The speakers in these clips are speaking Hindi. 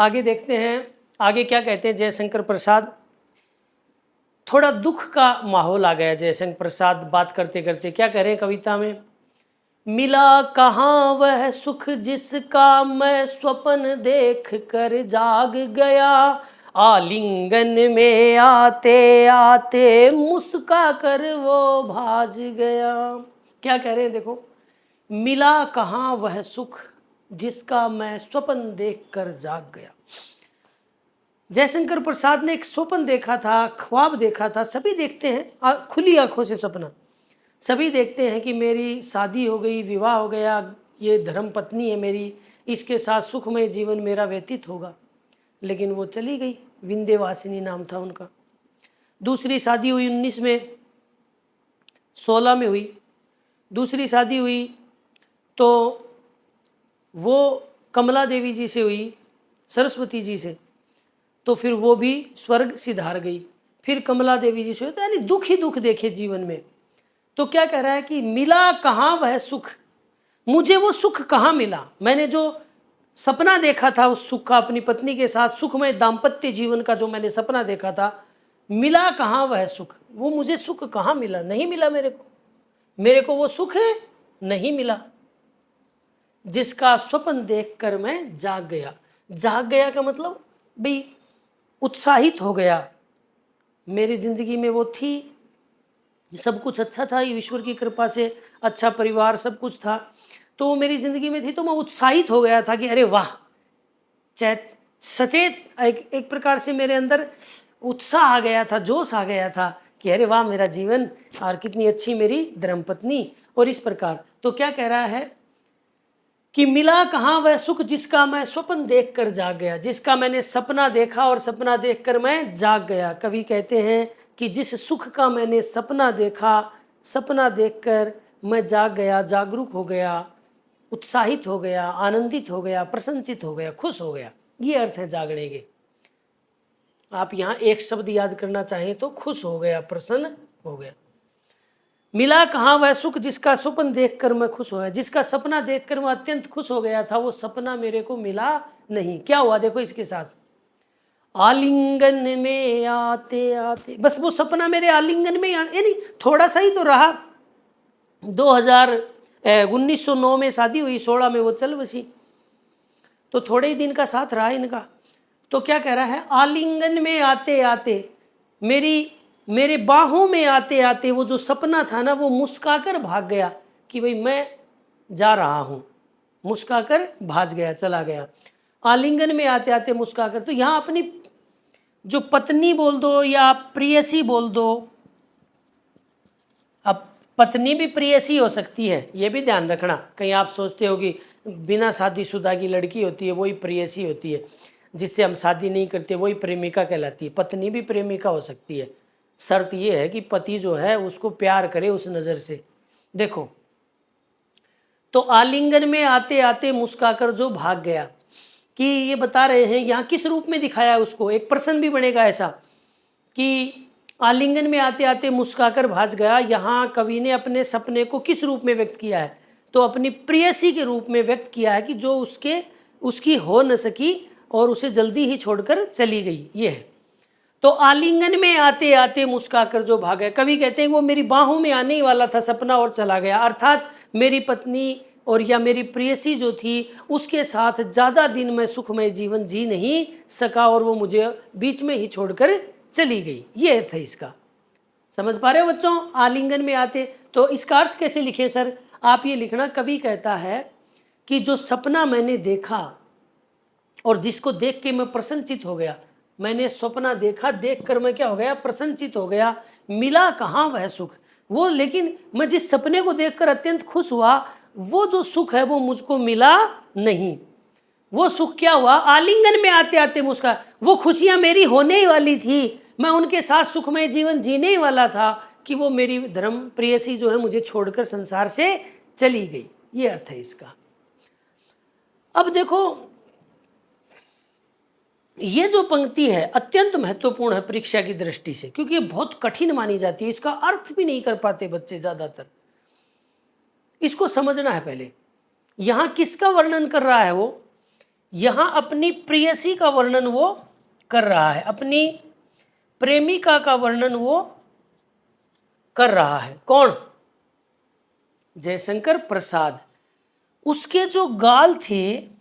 आगे देखते हैं, आगे क्या कहते हैं जयशंकर प्रसाद। थोड़ा दुख का माहौल आ गया। जयशंकर प्रसाद बात करते करते क्या कह रहे हैं कविता में, मिला कहाँ वह सुख जिसका मैं स्वप्न देख कर जाग गया, आलिंगन में आते आते मुस्का कर वो भाज गया। क्या कह रहे हैं देखो, मिला कहाँ वह सुख जिसका मैं स्वप्न देख कर जाग गया। जयशंकर प्रसाद ने एक स्वप्न देखा था, ख्वाब देखा था। सभी देखते हैं खुली आंखों से सपना, सभी देखते हैं कि मेरी शादी हो गई, विवाह हो गया, ये धर्म पत्नी है मेरी, इसके साथ सुखमय जीवन मेरा व्यतीत होगा। लेकिन वो चली गई, विंध्यवासिनी नाम था उनका। दूसरी शादी हुई 19 में, 16 में हुई दूसरी शादी हुई, तो वो कमला देवी जी से हुई, सरस्वती जी से, तो फिर वो भी स्वर्ग सिधार गई। फिर कमला देवी जी से हुई, तो यानी दुख ही दुख देखे जीवन में। तो क्या कह रहा है कि मिला कहाँ वह सुख, मुझे वो सुख कहाँ मिला। मैंने जो सपना देखा था उस सुख का, अपनी पत्नी के साथ सुखमय दाम्पत्य जीवन का जो मैंने सपना देखा था, मिला कहाँ वह सुख, वो मुझे सुख कहाँ मिला, नहीं मिला मेरे को वो सुख नहीं मिला जिसका स्वप्न देखकर मैं जाग गया। जाग गया का मतलब भाई उत्साहित हो गया। मेरी जिंदगी में वो थी, सब कुछ अच्छा था, ईश्वर की कृपा से अच्छा परिवार सब कुछ था, तो वो मेरी जिंदगी में थी, तो मैं उत्साहित हो गया था कि अरे वाह, सचेत एक प्रकार से मेरे अंदर उत्साह आ गया था, जोश आ गया था कि अरे वाह मेरा जीवन, और कितनी अच्छी मेरी धर्मपत्नी। और इस प्रकार तो क्या कह रहा है कि मिला कहाँ वह सुख जिसका मैं स्वप्न देखकर जाग गया, जिसका मैंने सपना देखा और सपना देखकर मैं जाग गया। कवि कहते हैं कि जिस सुख का मैंने सपना देखा, सपना देखकर मैं जाग गया, जागरूक हो गया, उत्साहित हो गया, आनंदित हो गया, प्रसन्नचित हो गया, खुश हो गया। ये अर्थ है जागने के। आप यहाँ एक शब्द याद करना चाहें तो खुश हो गया, प्रसन्न हो गया। मिला कहाँ वह सुख जिसका स्वप्न देखकर मैं खुश होया, जिसका सपना देखकर मैं अत्यंत खुश हो गया था, वो सपना मेरे को मिला नहीं। क्या हुआ देखो इसके साथ, आलिंगन में आते आते, बस वो सपना मेरे आलिंगन में, यानी थोड़ा सा ही तो रहा। 1909 में शादी हुई, 16 में वो चल बसी, तो थोड़े ही दिन का साथ रहा इनका। तो क्या कह रहा है, आलिंगन में आते आते, मेरे बाहों में आते आते वो जो सपना था ना, वो मुस्काकर भाग गया कि भाई मैं जा रहा हूँ, मुस्काकर भाग गया, चला गया। आलिंगन में आते आते मुस्काकर, तो यहाँ अपनी जो पत्नी बोल दो या प्रेयसी बोल दो, अब पत्नी भी प्रेयसी हो सकती है, ये भी ध्यान रखना। कहीं आप सोचते हो कि बिना शादीशुदा की लड़की होती है वही प्रेयसी होती है, जिससे हम शादी नहीं करते वही प्रेमिका कहलाती है। पत्नी भी प्रेमिका हो सकती है, शर्त ये है कि पति जो है उसको प्यार करे उस नज़र से। देखो, तो आलिंगन में आते आते मुस्काकर जो भाग गया, कि ये बता रहे हैं यहाँ किस रूप में दिखाया उसको, एक प्रश्न भी बनेगा ऐसा कि आलिंगन में आते आते मुस्काकर भाग गया। यहाँ कवि ने अपने सपने को किस रूप में व्यक्त किया है, तो अपनी प्रेयसी के रूप में व्यक्त किया है कि जो उसकी हो न सकी और उसे जल्दी ही छोड़कर चली गई। ये है, तो आलिंगन में आते आते मुस्काकर जो भागा। कवि कहते हैं वो मेरी बाहों में आने ही वाला था सपना और चला गया, अर्थात मेरी पत्नी और या मेरी प्रेयसी जो थी उसके साथ ज़्यादा दिन मैं सुखमय जीवन जी नहीं सका और वो मुझे बीच में ही छोड़कर चली गई। ये अर्थ है इसका, समझ पा रहे हो बच्चों। आलिंगन में आते, तो इसका अर्थ कैसे लिखे सर, आप ये लिखना, कवि कहता है कि जो सपना मैंने देखा और जिसको देख के मैं प्रसन्नचित हो गया, मैंने सपना देखा, देखकर मैं क्या हो गया, प्रसन्नचित हो गया। मिला कहाँ वह सुख, वो लेकिन मैं जिस सपने को देखकर अत्यंत खुश हुआ, वो जो सुख है वो मुझको मिला नहीं। वो सुख क्या हुआ, आलिंगन में आते आते मुस्का, वो खुशियां मेरी होने ही वाली थी, मैं उनके साथ सुखमय जीवन जीने ही वाला था, कि वो मेरी धर्म प्रेयसी जो है मुझे छोड़कर संसार से चली गई। ये अर्थ है इसका। अब देखो, ये जो पंक्ति है अत्यंत महत्वपूर्ण है परीक्षा की दृष्टि से, क्योंकि ये बहुत कठिन मानी जाती है, इसका अर्थ भी नहीं कर पाते बच्चे ज्यादातर। इसको समझना है पहले, यहां किसका वर्णन कर रहा है वो, यहां अपनी प्रेयसी का वर्णन वो कर रहा है, अपनी प्रेमिका का वर्णन वो कर रहा है। कौन? जयशंकर प्रसाद। उसके जो गाल थे,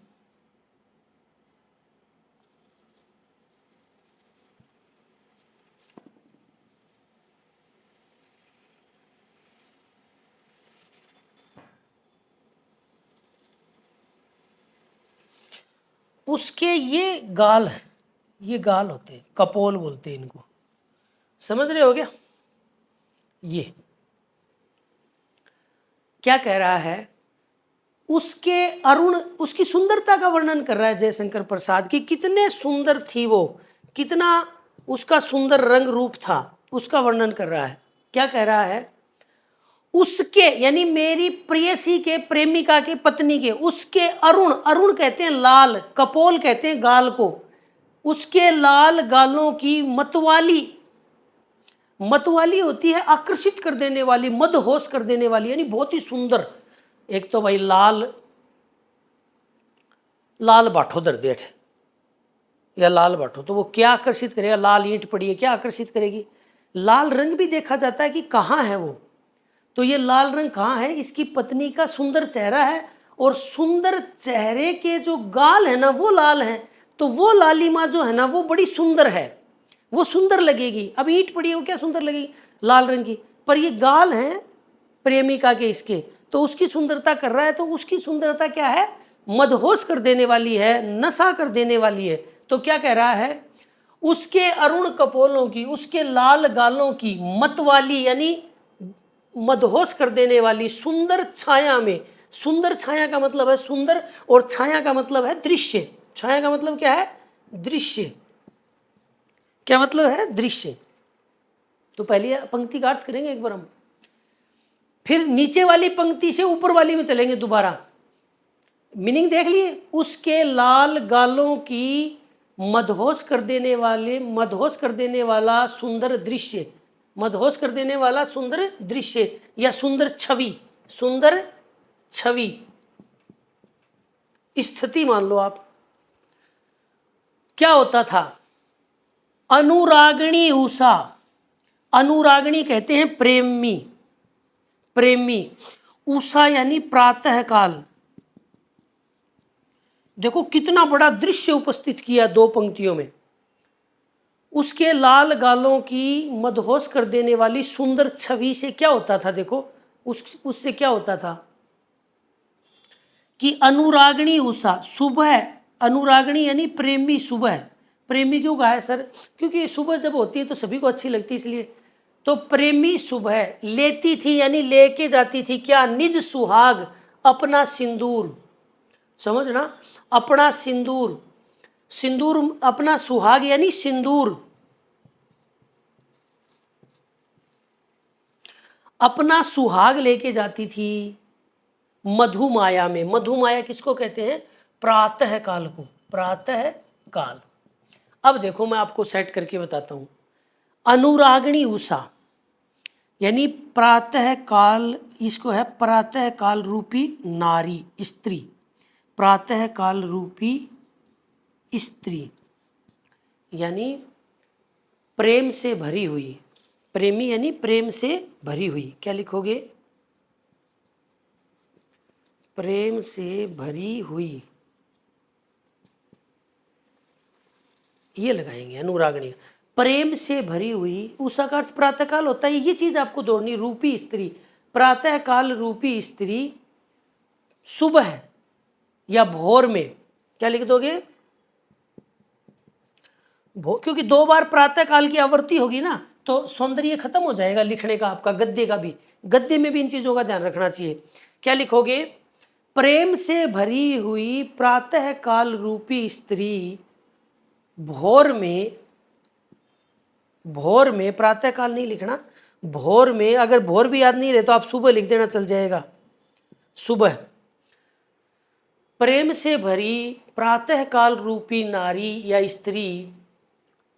उसके ये गाल होते हैं, कपोल बोलते हैं इनको, समझ रहे हो क्या? ये क्या कह रहा है, उसके अरुण, उसकी सुंदरता का वर्णन कर रहा है जयशंकर प्रसाद की, कितने सुंदर थी वो, कितना उसका सुंदर रंग रूप था, उसका वर्णन कर रहा है। क्या कह रहा है, उसके यानी मेरी प्रेयसी के, प्रेमिका के, पत्नी के, उसके अरुण, अरुण कहते हैं लाल, कपोल कहते हैं गाल को, उसके लाल गालों की मतवाली, मतवाली होती है आकर्षित कर देने वाली, मदहोश कर देने वाली, यानी बहुत ही सुंदर। एक तो भाई लाल, लाल बाठोदर देठ या लाल बाठो, तो वो क्या आकर्षित करेगा, लाल ईंट पड़ी है, क्या आकर्षित करेगी। लाल रंग भी देखा जाता है कि कहाँ है वो, तो ये लाल रंग कहाँ है, इसकी पत्नी का सुंदर चेहरा है, और सुंदर चेहरे के जो गाल है ना वो लाल हैं, तो वो लालिमा जो है ना वो बड़ी सुंदर है, वो सुंदर लगेगी। अब ईंट पड़ी है वो क्या सुंदर लगेगी, लाल रंग की, पर ये गाल हैं प्रेमिका के इसके, तो उसकी सुंदरता कर रहा है, तो उसकी सुंदरता क्या है, मदहोश कर देने वाली है, नशा कर देने वाली है। तो क्या कह रहा है, उसके अरुण कपोलों की, उसके लाल गालों की मतवाली यानी मदहोश कर देने वाली सुंदर छाया में, सुंदर छाया का मतलब है सुंदर, और छाया का मतलब है दृश्य। छाया का मतलब क्या है, दृश्य। क्या मतलब है, दृश्य। तो पहले पंक्ति का अर्थ करेंगे एक बार हम, फिर नीचे वाली पंक्ति से ऊपर वाली में चलेंगे दोबारा। मीनिंग देख लिए, उसके लाल गालों की मदहोश कर देने वाले, मदहोश कर देने वाला सुंदर दृश्य, मदहोश कर देने वाला सुंदर दृश्य या सुंदर छवि, सुंदर छवि, स्थिति मान लो आप। क्या होता था, अनुरागिणी उषा, अनुरागिणी कहते हैं प्रेमी, प्रेमी, उषा यानी प्रातः काल। देखो कितना बड़ा दृश्य उपस्थित किया दो पंक्तियों में। उसके लाल गालों की मदहोश कर देने वाली सुंदर छवि से क्या होता था, देखो उससे क्या होता था कि अनुरागिणी उषा, सुबह, अनुरागिणी यानी प्रेमी, सुबह, प्रेमी क्यों कहा है सर, क्योंकि सुबह जब होती है तो सभी को अच्छी लगती है इसलिए। तो प्रेमी सुबह लेती थी यानी लेके जाती थी क्या, निज सुहाग, अपना सिंदूर, समझना, अपना सिंदूर, सिंदूर अपना सुहाग यानी सिंदूर, अपना सुहाग लेके जाती थी मधुमाया में। मधुमाया किसको कहते हैं, प्रातः काल को, प्रातः काल। अब देखो मैं आपको सेट करके बताता हूं, अनुरागिणी उषा यानी प्रातः काल, इसको है प्रातः काल रूपी नारी, स्त्री, प्रातः काल रूपी स्त्री यानी प्रेम से भरी हुई, प्रेमी यानी प्रेम से भरी हुई। क्या लिखोगे, प्रेम से भरी हुई, ये लगाएंगे अनुरागिणी, प्रेम से भरी हुई। उषा का अर्थ प्रातःकाल होता है, ये चीज आपको जोड़नी, रूपी स्त्री, प्रातःकाल रूपी स्त्री, सुबह या भोर में। क्या लिख दोगे, क्योंकि दो बार प्रातःकाल की आवृत्ति होगी ना, तो सौंदर्य खत्म हो जाएगा लिखने का आपका, गद्य का भी, गद्य में भी इन चीजों का ध्यान रखना चाहिए। क्या लिखोगे, प्रेम से भरी हुई प्रातः काल रूपी स्त्री भोर में, भोर में, प्रातः काल नहीं लिखना, भोर में, अगर भोर भी याद नहीं रहे तो आप सुबह लिख देना, चल जाएगा, सुबह। प्रेम से भरी प्रातः काल रूपी नारी या स्त्री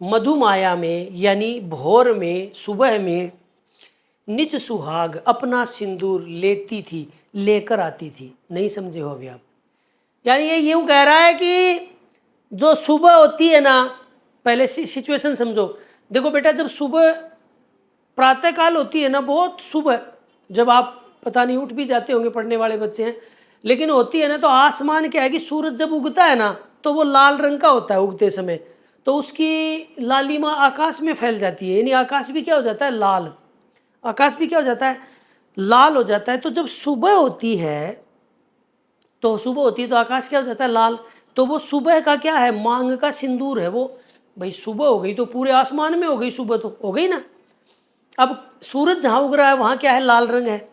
मधुमाया में यानी भोर में, सुबह में, निज सुहाग अपना सिंदूर लेती थी, लेकर आती थी। नहीं समझे हो अभी आप, यानी ये यूं कह रहा है कि जो सुबह होती है ना, पहले सिचुएशन समझो। देखो बेटा, जब सुबह प्रातः काल होती है ना, बहुत सुबह, जब आप पता नहीं उठ भी जाते होंगे, पढ़ने वाले बच्चे हैं, लेकिन होती है ना, तो आसमान क्या है कि सूरज जब उगता है ना, तो वो लाल रंग का होता है उगते समय, तो उसकी लालिमा आकाश में फैल जाती है, यानी आकाश भी क्या हो जाता है, लाल। आकाश भी क्या हो जाता है, लाल हो जाता है। तो जब सुबह होती है, तो आकाश क्या हो जाता है, लाल। तो वो सुबह का क्या है, मांग का सिंदूर है वो। भाई सुबह हो गई तो पूरे आसमान में हो गई, सुबह तो हो गई ना। अब सूरज जहाँ उग रहा है वहाँ क्या है, लाल रंग है।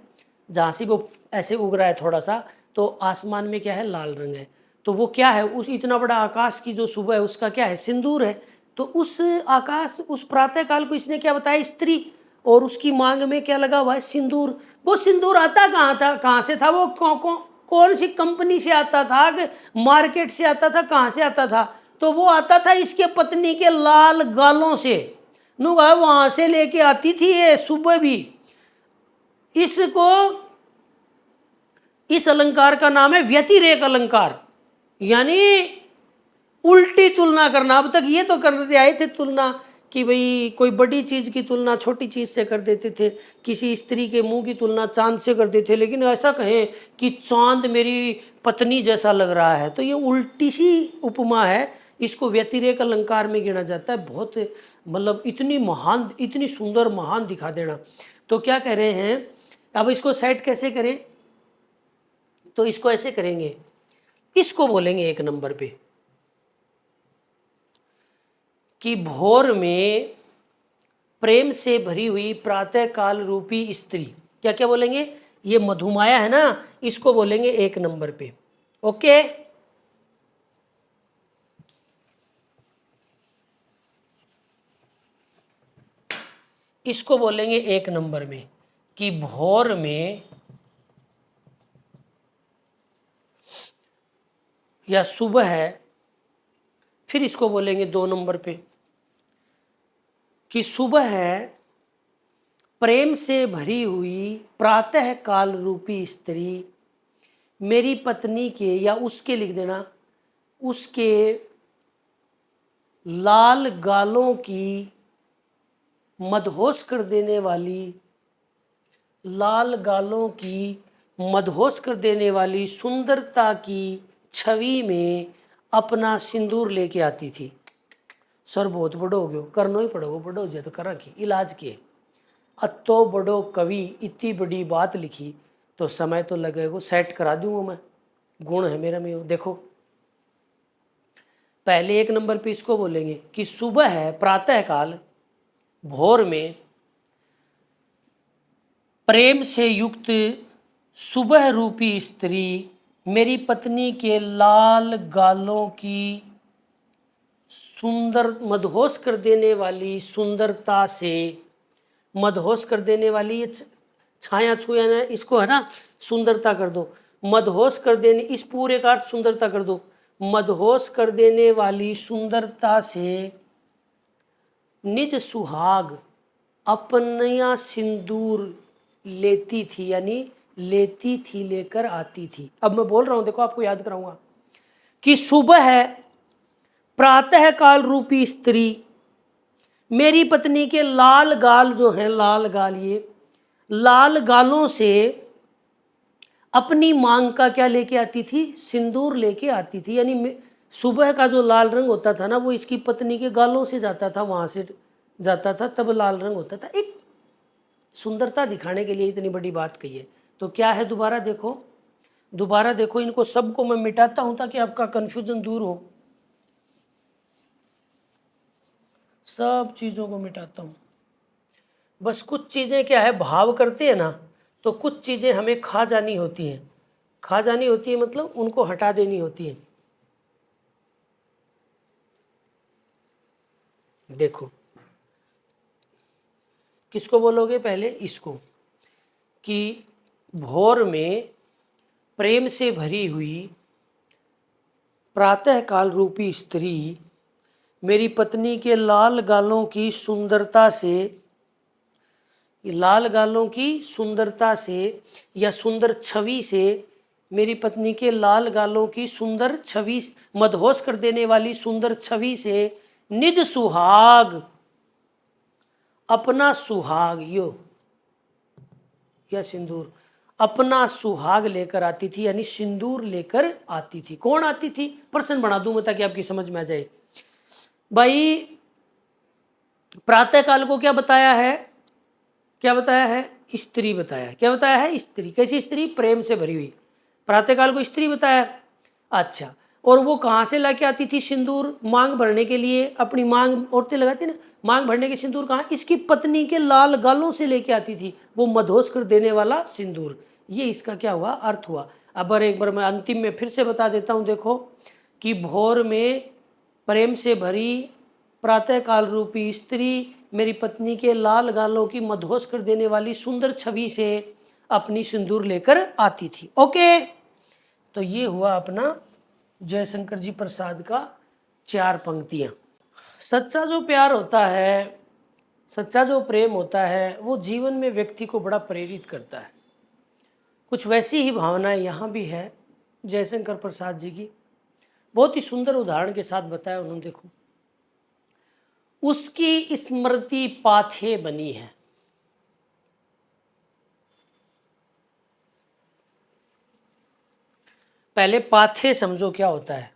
जहाँ से वो ऐसे उग रहा है थोड़ा सा, तो आसमान में क्या है, लाल रंग है। तो वो क्या है, उस इतना बड़ा आकाश की जो सुबह है उसका क्या है, सिंदूर है। तो उस आकाश, उस प्रातः काल को इसने क्या बताया, स्त्री, और उसकी मांग में क्या लगा हुआ है, सिंदूर। वो सिंदूर आता कहाँ था, कहाँ से था वो, कौन सी कंपनी से आता था, कि मार्केट से आता था, कहाँ से आता था? तो वो आता था इसके पत्नी के लाल गालों से। नुगा वहां से लेके आती थी ये सुबह भी। इसको, इस अलंकार का नाम है व्यतिरेक अलंकार, यानी उल्टी तुलना करना। अब तक ये तो करते आए थे तुलना, कि भाई कोई बड़ी चीज की तुलना छोटी चीज से कर देते थे, किसी स्त्री के मुंह की तुलना चांद से कर देते थे, लेकिन ऐसा कहें कि चांद मेरी पत्नी जैसा लग रहा है, तो ये उल्टी सी उपमा है। इसको व्यतिरेक अलंकार में गिना जाता है। बहुत मतलब इतनी महान, इतनी सुंदर महान दिखा देना। तो क्या कह रहे हैं, अब इसको सेट कैसे करें? तो इसको ऐसे करेंगे, इसको बोलेंगे एक नंबर पे कि भोर में प्रेम से भरी हुई प्रातः काल रूपी स्त्री। क्या क्या बोलेंगे, ये मधुमाया है ना, इसको बोलेंगे एक नंबर पे। ओके, इसको बोलेंगे एक नंबर में कि भोर में या सुबह है। फिर इसको बोलेंगे दो नंबर पे कि सुबह है प्रेम से भरी हुई प्रातः काल रूपी स्त्री, मेरी पत्नी के, या उसके लिख देना, उसके लाल गालों की मदहोश कर देने वाली, लाल गालों की मदहोश कर देने वाली सुंदरता की छवि में अपना सिंदूर लेके आती थी। सर बहुत बड़ो हो गयो, करना ही पड़ोगे, बड़ो हो जाए तो करा की इलाज के। अतो बड़ो कवि, इतनी बड़ी बात लिखी तो समय तो लगेगा, सेट करा दूंगा मैं, गुण है मेरा में। देखो पहले एक नंबर पे इसको बोलेंगे कि सुबह है प्रातः काल, भोर में प्रेम से युक्त सुबह रूपी स्त्री, मेरी पत्नी के लाल गालों की सुंदर, मदहोश कर देने वाली सुंदरता से, मदहोश कर देने वाली, ये छाया छुया ना, इसको है ना सुंदरता कर दो, मदहोश कर देने, इस पूरे का अर्थ सुंदरता कर दो, मदहोश कर देने वाली सुंदरता से निज सुहाग अपना सिंदूर लेती थी, यानी लेती थी, लेकर आती थी। अब मैं बोल रहा हूं, देखो आपको याद कराऊंगा कि सुबह है प्रातः काल रूपी स्त्री, मेरी पत्नी के लाल गाल जो हैं, लाल गाल, ये लाल गालों से अपनी मांग का क्या लेके आती थी, सिंदूर लेके आती थी। यानी सुबह का जो लाल रंग होता था ना, वो इसकी पत्नी के गालों से जाता था, वहां से जाता था, तब लाल रंग होता था। एक सुंदरता दिखाने के लिए इतनी बड़ी बात कही है। तो क्या है, दोबारा देखो, दोबारा देखो, इनको सबको मैं मिटाता हूं ताकि आपका कंफ्यूजन दूर हो। सब चीज़ों को मिटाता हूँ। बस कुछ चीज़ें क्या है, भाव करते हैं ना, तो कुछ चीज़ें हमें खा जानी होती हैं। खा जानी होती है मतलब उनको हटा देनी होती है। देखो किसको बोलोगे, पहले इसको, कि भोर में प्रेम से भरी हुई प्रातः काल रूपी स्त्री, मेरी पत्नी के लाल गालों की सुंदरता से, लाल गालों की सुंदरता से या सुंदर छवि से मेरी पत्नी के लाल गालों की सुंदर छवि, मदहोश कर देने वाली सुंदर छवि से निज सुहाग, अपना सुहाग, या सिंदूर, अपना सुहाग लेकर आती थी, यानी सिंदूर लेकर आती थी। कौन आती थी? प्रश्न बना दूं मैं ताकि आपकी समझ में आ जाए। भाई प्रातः काल को क्या बताया है? क्या बताया है? स्त्री बताया। क्या बताया है? स्त्री। कैसी स्त्री? प्रेम से भरी हुई। प्रातःकाल को स्त्री बताया। अच्छा, और वो कहाँ से लाके आती थी सिंदूर? मांग भरने के लिए। अपनी मांग औरतें लगाती ना, मांग भरने के सिंदूर कहाँ? इसकी पत्नी के लाल गालों से लेके आती थी, वो मदहोश कर देने वाला सिंदूर। ये इसका क्या हुआ? अर्थ हुआ। अब एक बार मैं अंतिम में फिर से बता देता हूँ। देखो कि भोर में प्रेम से भरी प्रातःकाल रूपी स्त्री मेरी पत्नी के लाल गालों की मदहोश कर देने वाली सुंदर छवि से अपनी सिंदूर लेकर आती थी। ओके, तो ये हुआ अपना जयशंकर जी प्रसाद का 4 पंक्तियां। सच्चा जो प्यार होता है, सच्चा जो प्रेम होता है, वो जीवन में व्यक्ति को बड़ा प्रेरित करता है। कुछ वैसी ही भावनाएं यहाँ भी है जयशंकर प्रसाद जी की। बहुत ही सुंदर उदाहरण के साथ बताया उन्होंने। देखो, उसकी स्मृति पाथे बनी है। पहले पाथे समझो क्या होता है।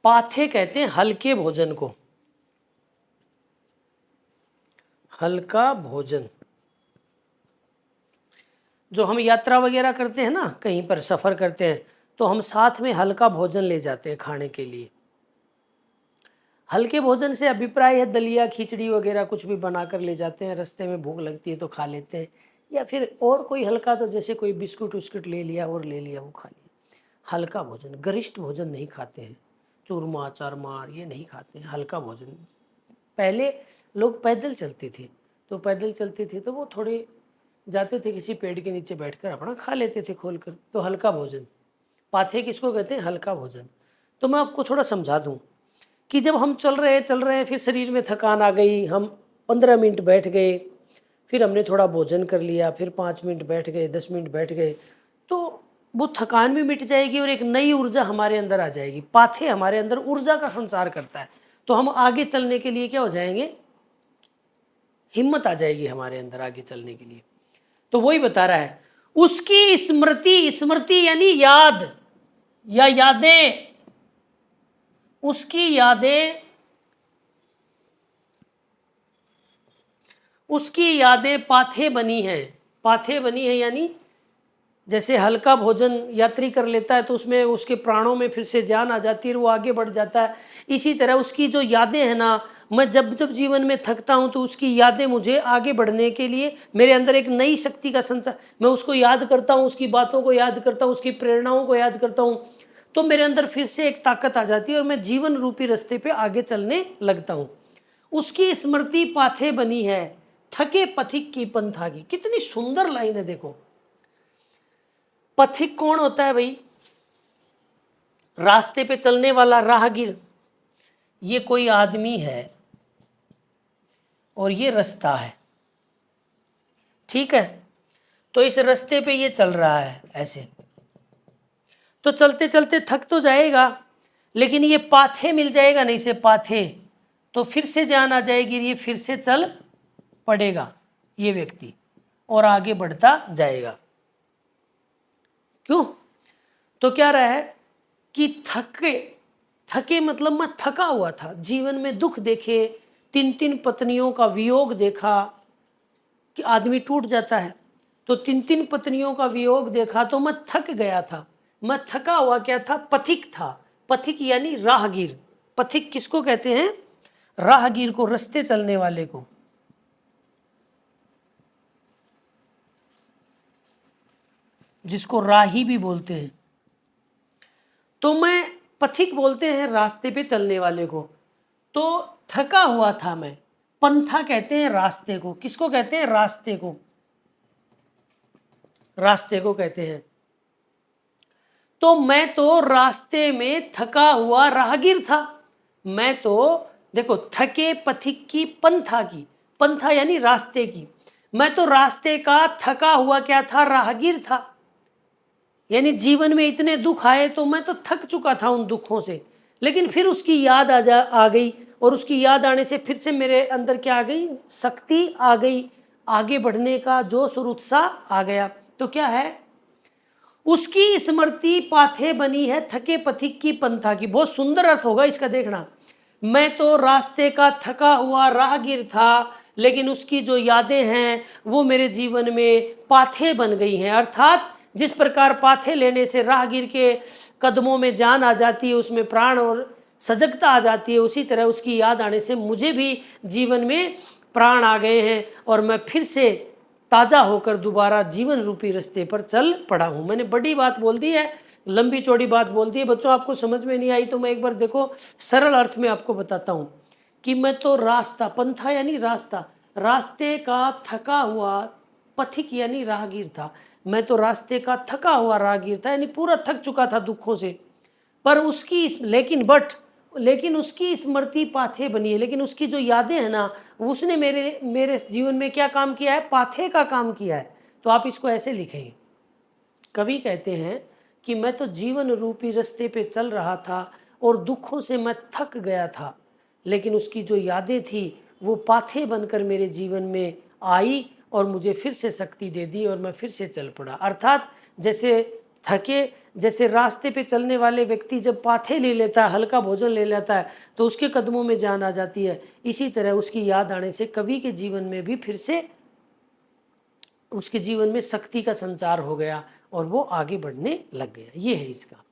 पाथे कहते हैं हल्के भोजन को, हल्का भोजन। जो हम यात्रा वगैरह करते हैं ना, कहीं पर सफ़र करते हैं, तो हम साथ में हल्का भोजन ले जाते हैं खाने के लिए। हल्के भोजन से अभिप्राय है दलिया खिचड़ी वगैरह कुछ भी बनाकर ले जाते हैं, रास्ते में भूख लगती है तो खा लेते हैं, या फिर और कोई हल्का, तो जैसे कोई बिस्कुट उस्कुट ले लिया और ले लिया, वो खा लिया। हल्का भोजन, गरिष्ठ भोजन नहीं खाते हैं, चूरमा चारमार ये नहीं खाते हैं, हल्का भोजन। पहले लोग पैदल चलते थे, तो पैदल चलते थे तो वो थोड़े जाते थे किसी पेड़ के नीचे बैठकर अपना खा लेते थे खोल कर, तो हल्का भोजन। पाथे किसको कहते हैं? हल्का भोजन। तो मैं आपको थोड़ा समझा दूं कि जब हम चल रहे हैं, फिर शरीर में थकान आ गई, हम 15 मिनट बैठ गए, फिर हमने थोड़ा भोजन कर लिया, फिर 5 मिनट बैठ गए, 10 मिनट बैठ गए, तो वो थकान भी मिट जाएगी और एक नई ऊर्जा हमारे अंदर आ जाएगी। पाथे हमारे अंदर ऊर्जा का संचार करता है, तो हम आगे चलने के लिए क्या हो जाएंगे? हिम्मत आ जाएगी हमारे अंदर आगे चलने के लिए। तो वही बता रहा है, उसकी स्मृति, स्मृति यानी याद या यादें, उसकी यादें, उसकी यादें पाथे बनी हैं। पाथे बनी है यानी जैसे हल्का भोजन यात्री कर लेता है तो उसमें उसके प्राणों में फिर से जान आ जाती है और वो आगे बढ़ जाता है। इसी तरह उसकी जो यादें हैं ना, मैं जब जब जीवन में थकता हूँ तो उसकी यादें मुझे आगे बढ़ने के लिए, मेरे अंदर एक नई शक्ति का संचार, मैं उसको याद करता हूँ, उसकी बातों को याद करता हूँ, उसकी प्रेरणाओं को याद करता हूँ, तो मेरे अंदर फिर से एक ताकत आ जाती है और मैं जीवन रूपी रास्ते पे आगे चलने लगता हूँ। उसकी स्मृति पाथे बनी है, थके पथिक की पंथा की। कितनी सुंदर लाइन है देखो। पथिक कौन होता है भाई? रास्ते पे चलने वाला राहगीर। ये कोई आदमी है और ये रास्ता है, ठीक है? तो इस रास्ते पे ये चल रहा है ऐसे, तो चलते चलते थक तो जाएगा, लेकिन ये पाथे मिल जाएगा ना, इसे पाथे, तो फिर से जान आ जाएगी, ये फिर से चल पड़ेगा ये व्यक्ति और आगे बढ़ता जाएगा। क्यों? तो क्या रहा है कि थके, थके मतलब मैं थका हुआ था, जीवन में दुख देखे, 3 पत्नियों का वियोग देखा कि आदमी टूट जाता है, तो 3 पत्नियों का वियोग देखा तो मैं थक गया था। मैं थका हुआ क्या था? पथिक था। पथिक यानी राहगीर। पथिक किसको कहते हैं? राहगीर को, रास्ते चलने वाले को, जिसको राही भी बोलते हैं। तो मैं पथिक बोलते हैं रास्ते पे चलने वाले को। तो थका हुआ था मैं। पंथा कहते हैं रास्ते को। किसको कहते हैं? रास्ते को, रास्ते को कहते हैं। तो मैं तो रास्ते में थका हुआ राहगीर था। मैं तो देखो, थके पथिक की पंथा की, पंथा यानी रास्ते की, मैं तो रास्ते का थका हुआ क्या था? राहगीर था। यानी जीवन में इतने दुख आए तो मैं तो थक चुका था उन दुखों से, लेकिन फिर उसकी याद आ गई, और उसकी याद आने से फिर से मेरे अंदर क्या आ गई, शक्ति आ गई, आगे बढ़ने का जोश और उत्साह आ गया। तो क्या है, उसकी स्मृति पाथे बनी है थके पथिक की पंथा की। बहुत सुंदर अर्थ होगा इसका, देखना। मैं तो रास्ते का थका हुआ राहगीर था, लेकिन उसकी जो यादें हैं वो मेरे जीवन में पाथे बन गई हैं। अर्थात जिस प्रकार पाथे लेने से राहगीर के कदमों में जान आ जाती है, उसमें प्राण और सजगता आ जाती है, उसी तरह उसकी याद आने से मुझे भी जीवन में प्राण आ गए हैं, और मैं फिर से ताज़ा होकर दोबारा जीवन रूपी रास्ते पर चल पड़ा हूँ। मैंने बड़ी बात बोल दी है, लंबी चौड़ी बात बोल दी है। बच्चों, आपको समझ में नहीं आई तो मैं एक बार देखो सरल अर्थ में आपको बताता हूँ कि मैं तो रास्ता, पंथा यानी रास्ता, रास्ते का थका हुआ, पथिक यानी राहगीर था। मैं तो रास्ते का थका हुआ राहगीर था, यानी पूरा थक चुका था दुखों से। पर उसकी लेकिन उसकी स्मृति पाथे बनी है, लेकिन उसकी जो यादें हैं ना, उसने मेरे मेरे जीवन में क्या काम किया है, पाथे का काम किया है। तो आप इसको ऐसे लिखेंगे, कवि कहते हैं कि मैं तो जीवन रूपी रास्ते पे चल रहा था और दुखों से मैं थक गया था, लेकिन उसकी जो यादें थी वो पाथे बनकर मेरे जीवन में आई और मुझे फिर से शक्ति दे दी और मैं फिर से चल पड़ा। अर्थात जैसे रास्ते पे चलने वाले व्यक्ति जब पाथे ले लेता है, हल्का भोजन ले लेता है, तो उसके कदमों में जान आ जाती है। इसी तरह उसकी याद आने से कवि के जीवन में भी फिर से उसके जीवन में शक्ति का संचार हो गया और वो आगे बढ़ने लग गया। ये है इसका।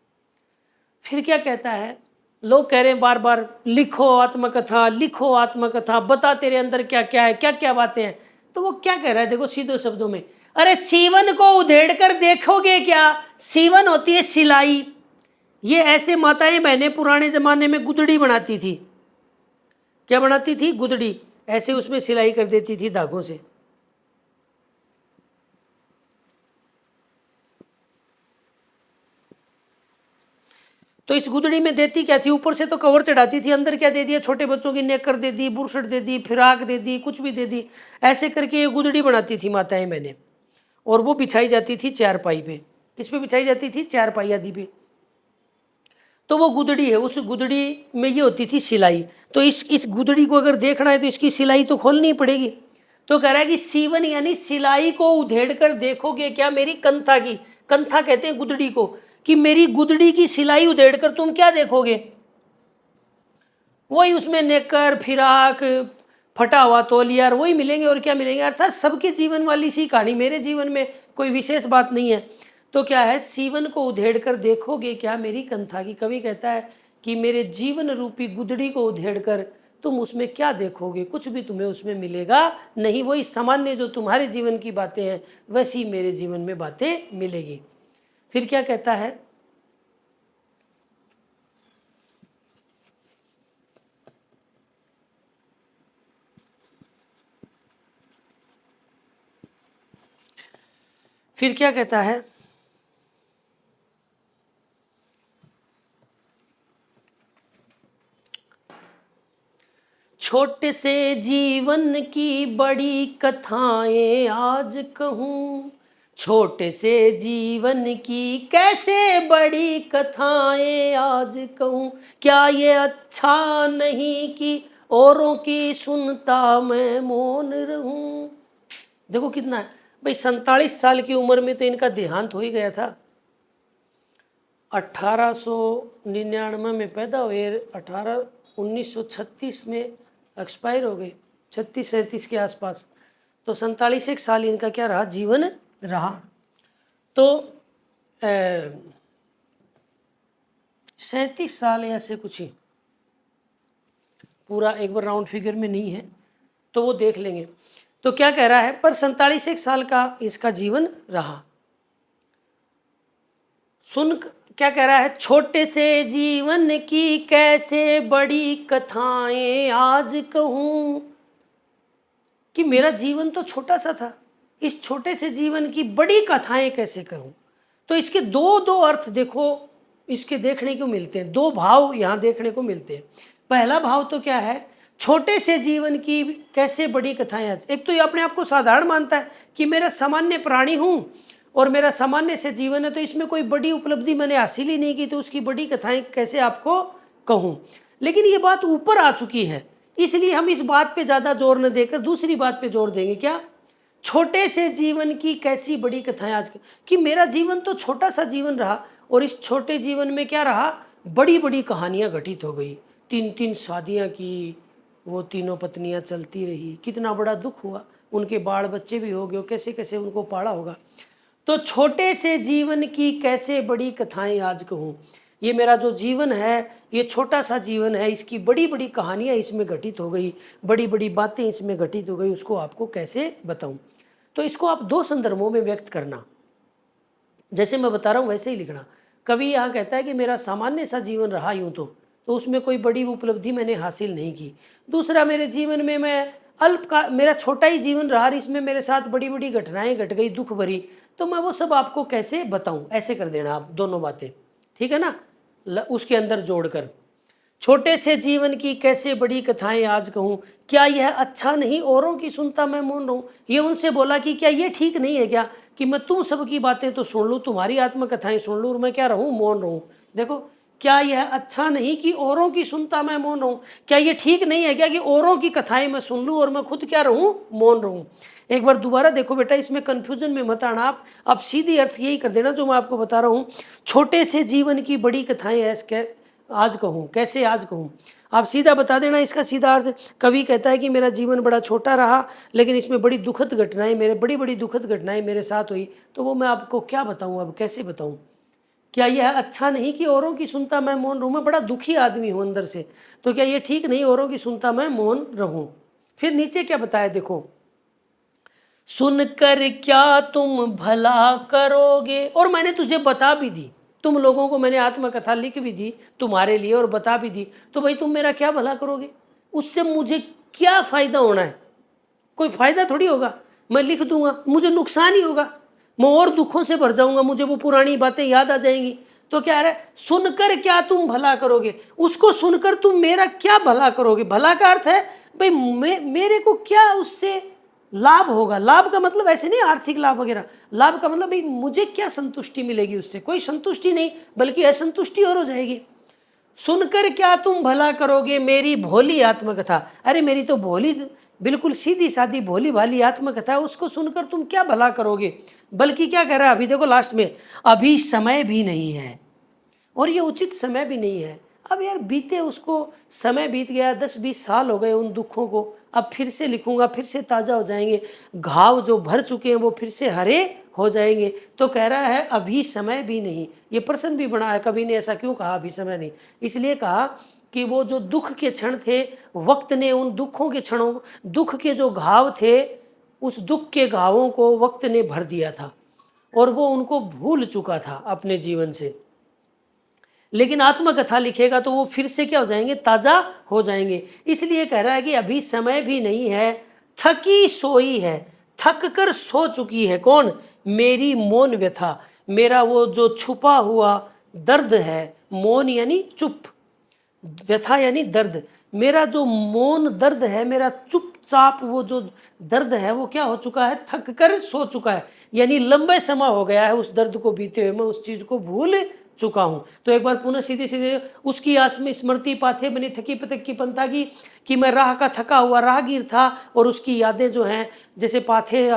फिर क्या कहता है, लोग कह रहे हैं बार बार लिखो आत्मकथा, लिखो आत्मकथा, बता तेरे अंदर क्या क्या है, क्या क्या बातें हैं। तो वो क्या कह रहा है, देखो सीधे शब्दों में, अरे सीवन को उधेड़ कर देखोगे क्या। सीवन होती है सिलाई। ये ऐसे माताएं बहनें पुराने जमाने में गुदड़ी बनाती थी। क्या बनाती थी, गुदड़ी, ऐसे उसमें सिलाई कर देती थी धागों से। तो इस गुदड़ी में देती क्या थी, ऊपर से तो कवर चढ़ाती थी, अंदर क्या दे दिया, छोटे बच्चों की नेकर दे दी, बुरशट दे दी, फिराक दे दी, कुछ भी दे दी। ऐसे करके ये गुदड़ी बनाती थी माताएं बहनें, और वो बिछाई जाती थी चारपाई पे। किस पे बिछाई जाती थी, चारपाई आदि पे। तो वो गुदड़ी है, उस गुदड़ी में ये होती थी सिलाई। तो इस गुदड़ी को अगर देखना है तो इसकी सिलाई तो खोलनी पड़ेगी। तो कह रहा है कि सीवन यानी सिलाई को उधेड़ कर देखोगे क्या मेरी कंथा की। कंथा कहते हैं गुदड़ी को, कि मेरी गुदड़ी की सिलाई उधेड़ कर तुम क्या देखोगे। वही उसमें नेकर, फिराक, फटा हुआ तौलिया, वही मिलेंगे और क्या मिलेंगे। अर्थात सबके जीवन वाली सी कहानी, मेरे जीवन में कोई विशेष बात नहीं है। तो क्या है, सीवन को उधेड़ कर देखोगे क्या मेरी कंथा की। कवि कहता है कि मेरे जीवन रूपी गुदड़ी को उधेड़ कर तुम उसमें क्या देखोगे, कुछ भी तुम्हें उसमें मिलेगा नहीं। वही सामान्य जो तुम्हारे जीवन की बातें हैं वैसी मेरे जीवन में बातें मिलेगी। फिर क्या कहता है, फिर क्या कहता है, छोटे से जीवन की बड़ी कथाएं आज कहूँ, छोटे से जीवन की कैसे बड़ी कथाएं आज कहूँ। क्या ये अच्छा नहीं कि औरों की सुनता मैं मौन रहूं। देखो कितना है भाई, 47 साल की उम्र में तो इनका देहांत हो ही गया था। 1899 में पैदा हुए, 1936 में एक्सपायर हो गए, 36-37 के आसपास। तो 47 एक साल इनका क्या रहा, जीवन रहा। तो 37 साल ऐसे कुछ ही, पूरा एक बार राउंड फिगर में नहीं है तो वो देख लेंगे। तो क्या कह रहा है, पर 47 एक साल का इसका जीवन रहा। सुन क्या कह रहा है, छोटे से जीवन की कैसे बड़ी कथाएं आज कहूं, कि मेरा जीवन तो छोटा सा था, इस छोटे से जीवन की बड़ी कथाएं कैसे कहूं। तो इसके दो दो अर्थ देखो, इसके देखने को मिलते हैं, दो भाव यहाँ देखने को मिलते हैं। पहला भाव तो क्या है, छोटे से जीवन की कैसे बड़ी कथाएं आज। एक तो ये अपने आप को साधारण मानता है कि मेरा सामान्य प्राणी हूँ और मेरा सामान्य से जीवन है, तो इसमें कोई बड़ी उपलब्धि मैंने हासिल ही नहीं की, तो उसकी बड़ी कथाएं कैसे आपको कहूँ। लेकिन ये बात ऊपर आ चुकी है, इसलिए हम इस बात पे ज़्यादा जोर न देकर दूसरी बात पे जोर देंगे। क्या? छोटे से जीवन की कैसी बड़ी कथाएं आज कि मेरा जीवन तो छोटा सा जीवन रहा, और इस छोटे जीवन में क्या रहा, बड़ी बड़ी कहानियां घटित हो गई। 3-3 शादियां की, वो तीनों पत्नियां चलती रही, कितना बड़ा दुख हुआ, उनके बाल बच्चे भी हो गए, कैसे कैसे उनको पाला होगा। तो छोटे से जीवन की कैसे बड़ी कथाएं आज कहूँ। ये मेरा जो जीवन है, ये छोटा सा जीवन है, इसकी बड़ी बड़ी कहानियां इसमें घटित हो गई, बड़ी बड़ी बातें इसमें घटित हो गई, उसको आपको कैसे बताऊं। तो इसको आप 2 संदर्भों में व्यक्त करना, जैसे मैं बता रहा हूँ वैसे ही लिखना। कवि यहाँ कहता है कि मेरा सामान्य सा जीवन रहा यूं तो उसमें कोई बड़ी उपलब्धि मैंने हासिल नहीं की। दूसरा, मेरे जीवन में मैं अल्प का मेरा छोटा ही जीवन रहा, इसमें मेरे साथ बड़ी बड़ी घटनाएं घट गई दुख भरी, तो मैं वो सब आपको कैसे बताऊं। ऐसे कर देना आप दोनों बातें, ठीक है ना, उसके अंदर जोड़कर। छोटे से जीवन की कैसे बड़ी कथाएं आज कहूँ, क्या यह अच्छा नहीं औरों की सुनता मैं मौन रहूं। ये उनसे बोला कि क्या ये ठीक नहीं है क्या कि मैं तुम सबकी बातें तो सुन लूँ, तुम्हारी आत्मकथाएं सुन लूँ, और मैं क्या रहूं, मौन रहूं। देखो, क्या यह अच्छा नहीं कि औरों की सुनता मैं मौन रहूं। क्या ये ठीक नहीं है क्या कि औरों की कथाएं मैं सुन लूँ और मैं खुद क्या रहूं, मौन रहूं। एक बार दोबारा देखो बेटा, इसमें कंफ्यूजन में मत आना आप। अब सीधी अर्थ यही कर देना जो मैं आपको बता रहा हूँ। छोटे से जीवन की बड़ी कथाएं ऐसे आज कहूँ, कैसे आज कहूँ, आप सीधा बता देना इसका सीधा अर्थ। कवि कहता है कि मेरा जीवन बड़ा छोटा रहा, लेकिन इसमें बड़ी दुखद घटनाएं बड़ी बड़ी दुखद घटनाएं मेरे साथ हुई, तो वो मैं आपको क्या बताऊं, अब कैसे बताऊं। क्या यह अच्छा नहीं कि औरों की सुनता मैं मौन रहूं। मैं बड़ा दुखी आदमी हूं अंदर से, तो क्या ये ठीक नहीं औरों की सुनता मैं मौन रहूं। फिर नीचे क्या बताया देखो, सुनकर क्या तुम भला करोगे, और मैंने तुझे बता भी दी, तुम लोगों को मैंने आत्मकथा लिख भी दी तुम्हारे लिए और बता भी दी, तो भाई तुम मेरा क्या भला करोगे, उससे मुझे क्या फायदा होना है। कोई फायदा थोड़ी होगा, मैं लिख दूंगा मुझे नुकसान ही होगा, मैं और दुखों से भर जाऊंगा, मुझे वो पुरानी बातें याद आ जाएंगी। तो क्या है, सुनकर क्या तुम भला करोगे, उसको सुनकर तुम मेरा क्या भला करोगे। भला का अर्थ है भाई मेरे को क्या उससे लाभ होगा। लाभ का मतलब ऐसे नहीं आर्थिक लाभ वगैरह, लाभ का मतलब भाई मुझे क्या संतुष्टि मिलेगी उससे, कोई संतुष्टि नहीं बल्कि असंतुष्टि और हो जाएगी। सुनकर क्या तुम भला करोगे मेरी भोली आत्मकथा। अरे मेरी तो भोली, बिल्कुल सीधी सादी भोली भाली आत्मकथा है, उसको सुनकर तुम क्या भला करोगे। बल्कि क्या कह रहा है अभी देखो लास्ट में, अभी समय भी नहीं है, और ये उचित समय भी नहीं है। अब यार बीते उसको समय बीत गया, 10-20 साल हो गए उन दुखों को, अब फिर से लिखूंगा फिर से ताज़ा हो जाएंगे, घाव जो भर चुके हैं वो फिर से हरे हो जाएंगे। तो कह रहा है अभी समय भी नहीं। ये प्रश्न भी बना है, कवि ने ऐसा क्यों कहा अभी समय नहीं, इसलिए कहा कि वो जो दुख के क्षण थे, वक्त ने उन दुखों के क्षणों, दुख के जो घाव थे, उस दुख के घावों को वक्त ने भर दिया था, और वो उनको भूल चुका था अपने जीवन से। लेकिन आत्मकथा लिखेगा तो वो फिर से क्या हो जाएंगे, ताज़ा हो जाएंगे। इसलिए कह रहा है कि अभी समय भी नहीं है, थकी सोई है, थक कर सो चुकी है कौन, मेरी मौन व्यथा। मेरा वो जो छुपा हुआ दर्द है, मौन यानी चुप, व्यथा यानी दर्द, मेरा जो मौन दर्द है, मेरा चुपचाप वो जो दर्द है वो क्या हो चुका है, थक कर सो चुका है। यानी लंबे समय हो गया है उस दर्द को बीते हुए, मैं उस चीज को भूल चुका हूं। तो एक बार पुनः सीधे सीधे उसकी आस में स्मृति पाथे बनी थकी पतक की पंथा की, कि मैं राह का थका हुआ राहगीर था, और उसकी यादें जो हैं जैसे पाथे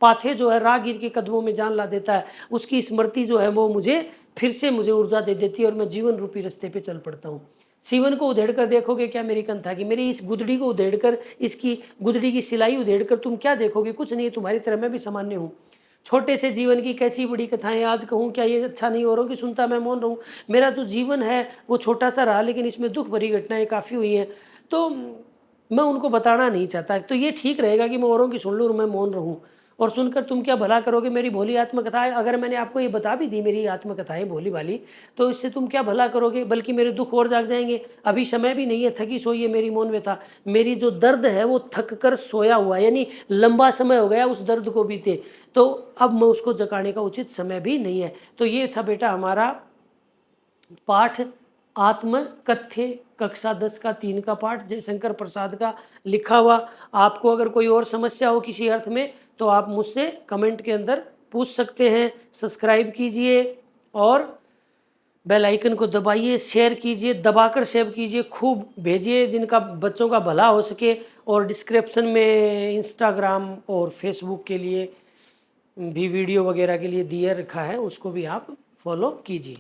पाथे जो है राहगीर के कदमों में जान ला देता है, उसकी स्मृति जो है वो मुझे फिर से मुझे ऊर्जा दे देती है, और मैं जीवन रूपी रास्ते पे चल पड़ता हूँ। सीवन को उधेड़ कर देखोगे क्या मेरी कंथा की, मेरी इस गुदड़ी को उधेड़ कर, इसकी गुदड़ी की सिलाई उधेड़ कर तुम क्या देखोगे, कुछ नहीं, तुम्हारी तरह मैं भी सामान्य हूँ। छोटे से जीवन की कैसी बड़ी कथाएं आज कहूँ, क्या ये अच्छा नहीं औरों की सुनता मैं मौन रहूँ। मेरा जो जीवन है वो छोटा सा रहा, लेकिन इसमें दुख भरी घटनाएं काफ़ी हुई हैं, तो मैं उनको बताना नहीं चाहता। तो ये ठीक रहेगा कि मैं औरों की सुन लूँ और मैं मौन रहूँ, और सुनकर तुम क्या भला करोगे मेरी भोली आत्मकथाएं। अगर मैंने आपको ये बता भी दी मेरी आत्मकथाएं भोली भाली, तो इससे तुम क्या भला करोगे, बल्कि मेरे दुख और जाग जाएंगे। अभी समय भी नहीं है, थकी सोई है मेरी मौन व्यथा। मेरी जो दर्द है वो थक कर सोया हुआ, यानी लंबा समय हो गया उस दर्द को बीते, तो अब मैं उसको जगाने का उचित समय भी नहीं है। तो ये था बेटा हमारा पाठ आत्मकथ्य, कक्षा 10 का 3 का पाठ, जयशंकर प्रसाद का लिखा हुआ। आपको अगर कोई और समस्या हो किसी अर्थ में तो आप मुझसे कमेंट के अंदर पूछ सकते हैं। सब्सक्राइब कीजिए और बेल आइकन को दबाइए, शेयर कीजिए, दबाकर शेयर कीजिए, खूब भेजिए जिनका बच्चों का भला हो सके। और डिस्क्रिप्शन में इंस्टाग्राम और फेसबुक के लिए भी वीडियो वगैरह के लिए दिए रखा है, उसको भी आप फॉलो कीजिए।